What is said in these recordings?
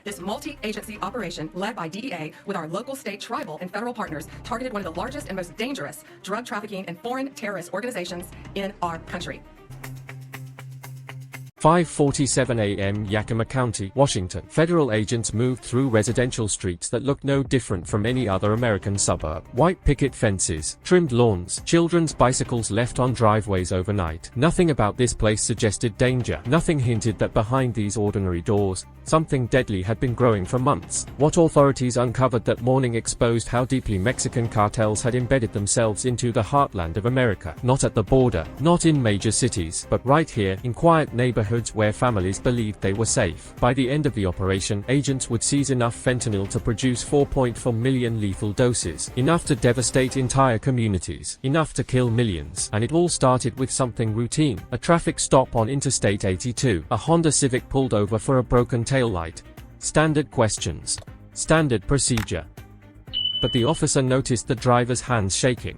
This multi-agency operation, led by DEA with our local, state, tribal, and federal partners, targeted one of the largest and most dangerous drug trafficking and foreign terrorist organizations in our country. 5:47 a.m. Yakima County, Washington. Federal agents moved through residential streets that looked no different from any other American suburb. White picket fences, trimmed lawns, children's bicycles left on driveways overnight. Nothing about this place suggested danger. Nothing hinted that behind these ordinary doors, something deadly had been growing for months. What authorities uncovered that morning exposed how deeply Mexican cartels had embedded themselves into the heartland of America. Not at the border, not in major cities, but right here, in quiet neighborhoods where families believed they were safe. By the end of the operation, agents would seize enough fentanyl to produce 4.4 million lethal doses. Enough to devastate entire communities. Enough to kill millions. And it all started with something routine. A traffic stop on Interstate 82. A Honda Civic pulled over for a broken taillight. Standard questions. Standard procedure. But the officer noticed the driver's hands shaking.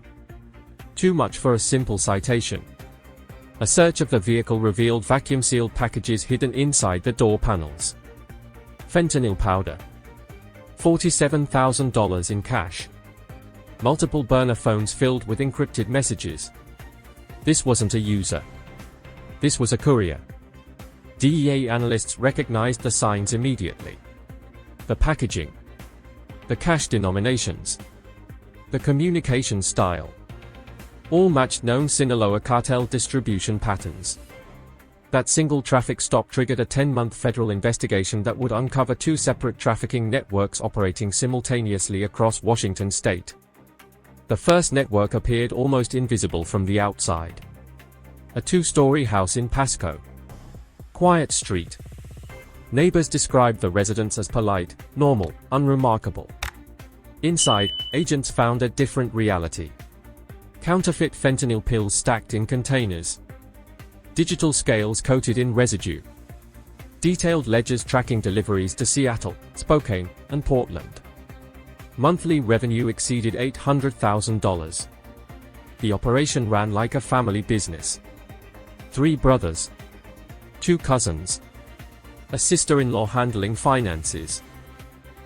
Too much for a simple citation. A search of the vehicle revealed vacuum-sealed packages hidden inside the door panels. Fentanyl powder. $47,000 in cash. Multiple burner phones filled with encrypted messages. This wasn't a user. This was a courier. DEA analysts recognized the signs immediately. The packaging. The cash denominations. The communication style. All matched known Sinaloa cartel distribution patterns. That single traffic stop triggered a 10-month federal investigation that would uncover 2 separate trafficking networks operating simultaneously across Washington state. The first network appeared almost invisible from the outside. A 2-story house in Pasco. Quiet street. Neighbors described the residents as polite, normal, unremarkable. Inside, agents found a different reality. Counterfeit fentanyl pills stacked in containers. Digital scales coated in residue. Detailed ledgers tracking deliveries to Seattle, Spokane, and Portland. Monthly revenue exceeded $800,000. The operation ran like a family business. 3 brothers. 2 cousins. A sister-in-law handling finances.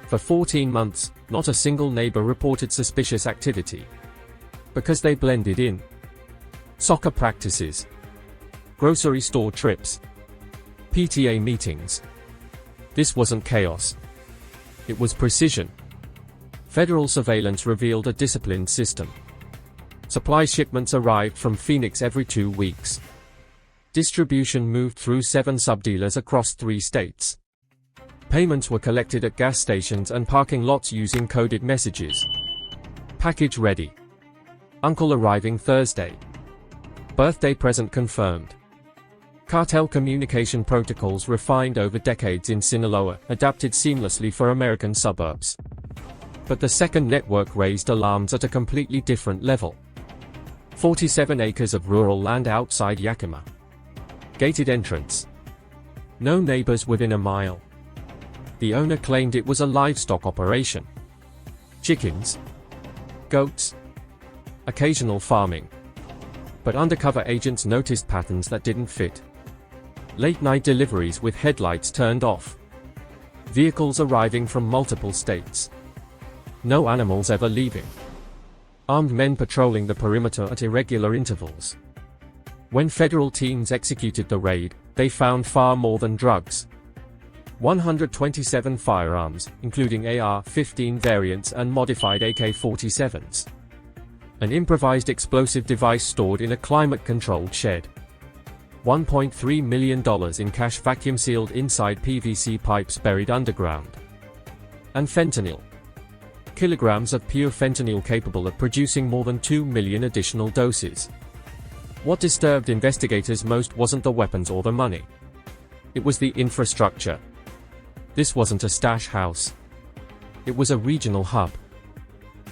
For 14 months, not a single neighbor reported suspicious activity. Because they blended in. Soccer practices. Grocery store trips. PTA meetings. This wasn't chaos. It was precision. Federal surveillance revealed a disciplined system. Supply shipments arrived from Phoenix every 2 weeks. Distribution moved through 7 subdealers across 3 states. Payments were collected at gas stations and parking lots using coded messages. Package ready. Uncle arriving Thursday. Birthday present confirmed. Cartel communication protocols refined over decades in Sinaloa, adapted seamlessly for American suburbs. But the second network raised alarms at a completely different level. 47 acres of rural land outside Yakima. Gated entrance. No neighbors within a mile. The owner claimed it was a livestock operation. Chickens. Goats. Occasional farming. But undercover agents noticed patterns that didn't fit. Late-night deliveries with headlights turned off. Vehicles arriving from multiple states. No animals ever leaving. Armed men patrolling the perimeter at irregular intervals. When federal teams executed the raid, they found far more than drugs. 127 firearms, including AR-15 variants and modified AK-47s. An improvised explosive device stored in a climate-controlled shed. $1.3 million in cash vacuum-sealed inside PVC pipes buried underground. And fentanyl. Kilograms of pure fentanyl capable of producing more than 2 million additional doses. What disturbed investigators most wasn't the weapons or the money. It was the infrastructure. This wasn't a stash house. It was a regional hub.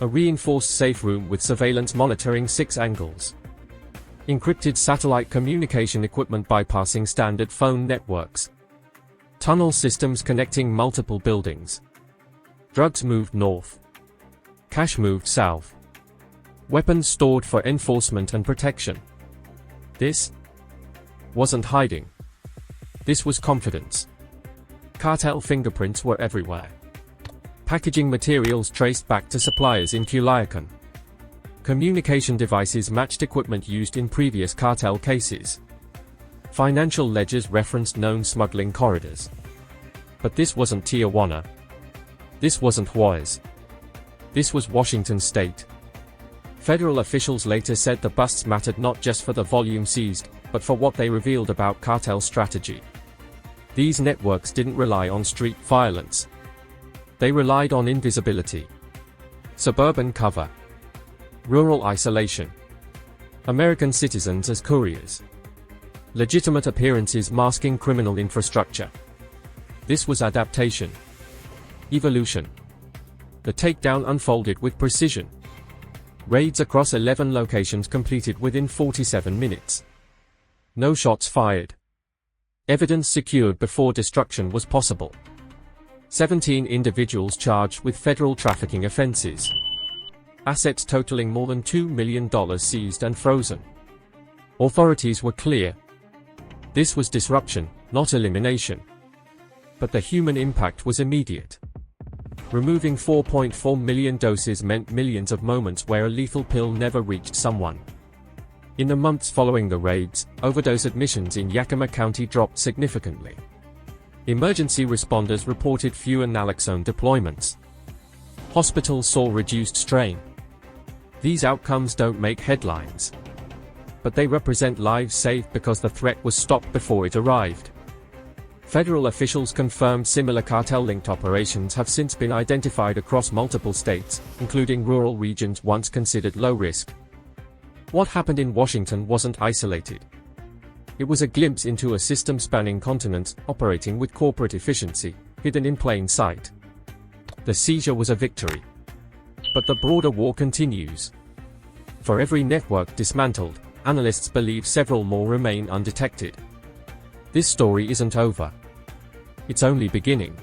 A reinforced safe room with surveillance monitoring 6 angles. Encrypted satellite communication equipment bypassing standard phone networks. Tunnel systems connecting multiple buildings. Drugs moved north. Cash moved south. Weapons stored for enforcement and protection. This wasn't hiding. This was confidence. cartel fingerprints were everywhere. Packaging materials traced back to suppliers in Culiacán. Communication devices matched equipment used in previous cartel cases. Financial ledgers referenced known smuggling corridors. But this wasn't Tijuana. This wasn't Juarez. This was Washington State. Federal officials later said the busts mattered not just for the volume seized, but for what they revealed about cartel strategy. These networks didn't rely on street violence. They relied on invisibility. Suburban cover. Rural isolation. American citizens as couriers. Legitimate appearances masking criminal infrastructure. This was adaptation. Evolution. The takedown unfolded with precision. Raids across 11 locations completed within 47 minutes. No shots fired. Evidence secured before destruction was possible. 17 individuals charged with federal trafficking offenses. Assets totaling more than $2 million seized and frozen. Authorities were clear. This was disruption, not elimination. But the human impact was immediate. Removing 4.4 million doses meant millions of moments where a lethal pill never reached someone. In the months following the raids, overdose admissions in Yakima County dropped significantly. Emergency responders reported fewer naloxone deployments. Hospitals saw reduced strain. These outcomes don't make headlines. But they represent lives saved because the threat was stopped before it arrived. Federal officials confirmed similar cartel-linked operations have since been identified across multiple states, including rural regions once considered low risk. What happened in Washington wasn't isolated. It was a glimpse into a system spanning continents, operating with corporate efficiency, hidden in plain sight. The seizure was a victory. But the broader war continues. For every network dismantled, analysts believe several more remain undetected. This story isn't over. It's only beginning.